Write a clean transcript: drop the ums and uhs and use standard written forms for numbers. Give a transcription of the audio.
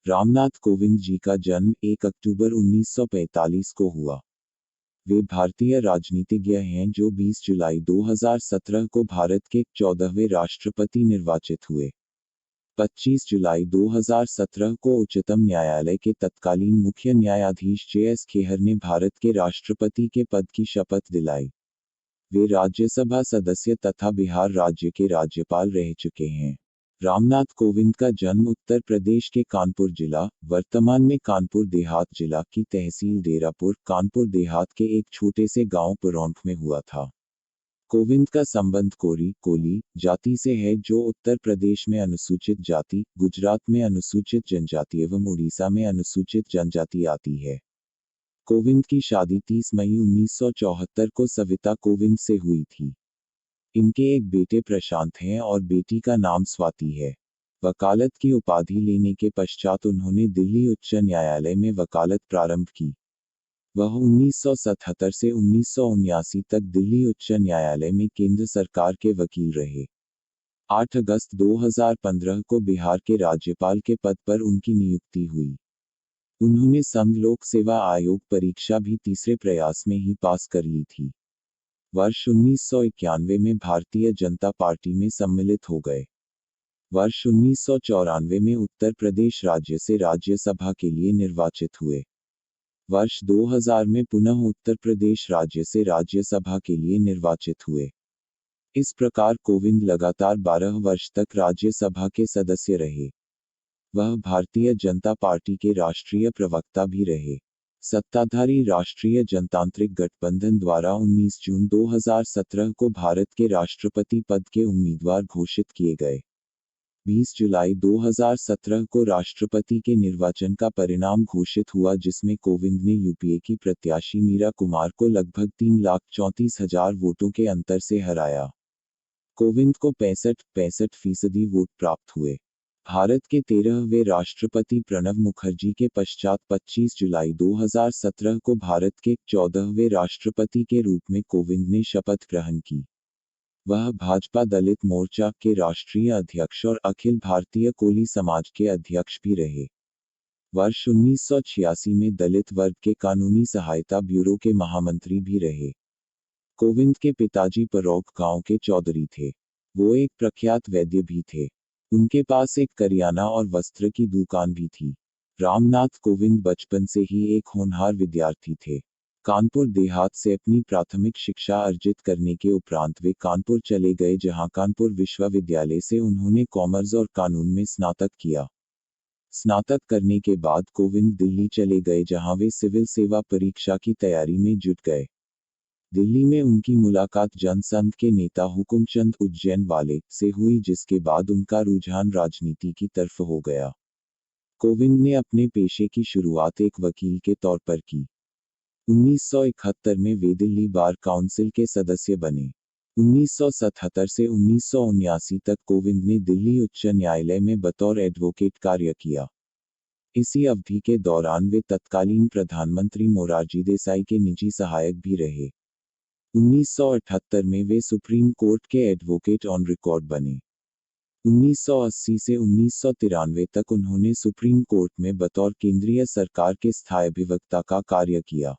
रामनाथ कोविंद जी का जन्म 1 अक्टूबर 1945 को हुआ। वे भारतीय राजनीतिज्ञ हैं जो 20 जुलाई 2017 को भारत के 14वें राष्ट्रपति निर्वाचित हुए। 25 जुलाई 2017 को उच्चतम न्यायालय के तत्कालीन मुख्य न्यायाधीश जे.एस. खेहर ने भारत के राष्ट्रपति के पद की शपथ दिलाई। वे राज्यसभा सदस्य तथा बिहार राज्य के राज्यपाल रह चुके हैं। रामनाथ कोविंद का जन्म उत्तर प्रदेश के कानपुर जिला, वर्तमान में कानपुर देहात जिला की तहसील डेरापुर, कानपुर देहात के एक छोटे से गांव पुरौंठ में हुआ था। कोविंद का संबंध कोली जाति से है जो उत्तर प्रदेश में अनुसूचित जाति, गुजरात में अनुसूचित जनजाति एवं उड़ीसा में अनुसूचित जनजाति आती है। कोविंद की शादी 30 मई 1974 को सविता कोविंद से हुई थी। इनके एक बेटे प्रशांत हैं और बेटी का नाम स्वाति है। वकालत की उपाधि लेने के पश्चात उन्होंने दिल्ली उच्च न्यायालय में वकालत प्रारंभ की। वह 1977 से 1979 तक दिल्ली उच्च न्यायालय में केंद्र सरकार के वकील रहे। 8 अगस्त 2015 को बिहार के राज्यपाल के पद पर उनकी नियुक्ति हुई। उन्होंने संघ लोक सेवा आयोग परीक्षा भी तीसरे प्रयास में ही पास कर ली थी। वर्ष 1991 में भारतीय जनता पार्टी में सम्मिलित हो गए। वर्ष 1994 में उत्तर प्रदेश राज्य से राज्यसभा के लिए निर्वाचित हुए। वर्ष 2000 में पुनः उत्तर प्रदेश राज्य से राज्यसभा के लिए निर्वाचित हुए। इस प्रकार कोविंद लगातार 12 वर्ष तक राज्यसभा के सदस्य रहे। वह भारतीय जनता पार्टी के राष्ट्रीय प्रवक्ता भी रहे। सत्ताधारी राष्ट्रीय जनतांत्रिक गठबंधन द्वारा 19 जून 2017 को भारत के राष्ट्रपति पद के उम्मीदवार घोषित किए गए। 20 जुलाई 2017 को राष्ट्रपति के निर्वाचन का परिणाम घोषित हुआ जिसमें कोविंद ने यूपीए की प्रत्याशी मीरा कुमार को लगभग 3,34,000 वोटों के अंतर से हराया। कोविंद को 65% वोट प्राप्त हुए। भारत के 13वें राष्ट्रपति प्रणब मुखर्जी के पश्चात 25 जुलाई 2017 को भारत के 14वें राष्ट्रपति के रूप में कोविंद ने शपथ ग्रहण की। वह भाजपा दलित मोर्चा के राष्ट्रीय अध्यक्ष और अखिल भारतीय कोली समाज के अध्यक्ष भी रहे। वर्ष 1986 में दलित वर्ग के कानूनी सहायता ब्यूरो के महामंत्री भी रहे। कोविंद के पिताजी परौक गांव के चौधरी थे। वो एक प्रख्यात वैद्य भी थे। उनके पास एक करियाना और वस्त्र की दुकान भी थी। रामनाथ कोविंद बचपन से ही एक होनहार विद्यार्थी थे। कानपुर देहात से अपनी प्राथमिक शिक्षा अर्जित करने के उपरांत वे कानपुर चले गए जहां कानपुर विश्वविद्यालय से उन्होंने कॉमर्स और कानून में स्नातक किया। स्नातक करने के बाद कोविंद दिल्ली चले गए जहां वे सिविल सेवा परीक्षा की तैयारी में जुट गए। दिल्ली में उनकी मुलाकात जनसंघ के नेता हुकुमचंद उज्जैन वाले से हुई जिसके बाद उनका रुझान राजनीति की तरफ हो गया। कोविंद ने अपने पेशे की शुरुआत एक वकील के तौर पर की। 1971 में वे दिल्ली बार काउंसिल के सदस्य बने। 1977 से 1979 तक कोविंद ने दिल्ली उच्च न्यायालय में बतौर एडवोकेट कार्य किया। इसी अवधि के दौरान वे तत्कालीन प्रधानमंत्री मोरारजी देसाई के निजी सहायक भी रहे। 1978 में वे सुप्रीम कोर्ट के एडवोकेट ऑन रिकॉर्ड बने। 1980 से 1993 तक उन्होंने सुप्रीम कोर्ट में बतौर केंद्रीय सरकार के स्थायी अधिवक्ता का कार्य किया।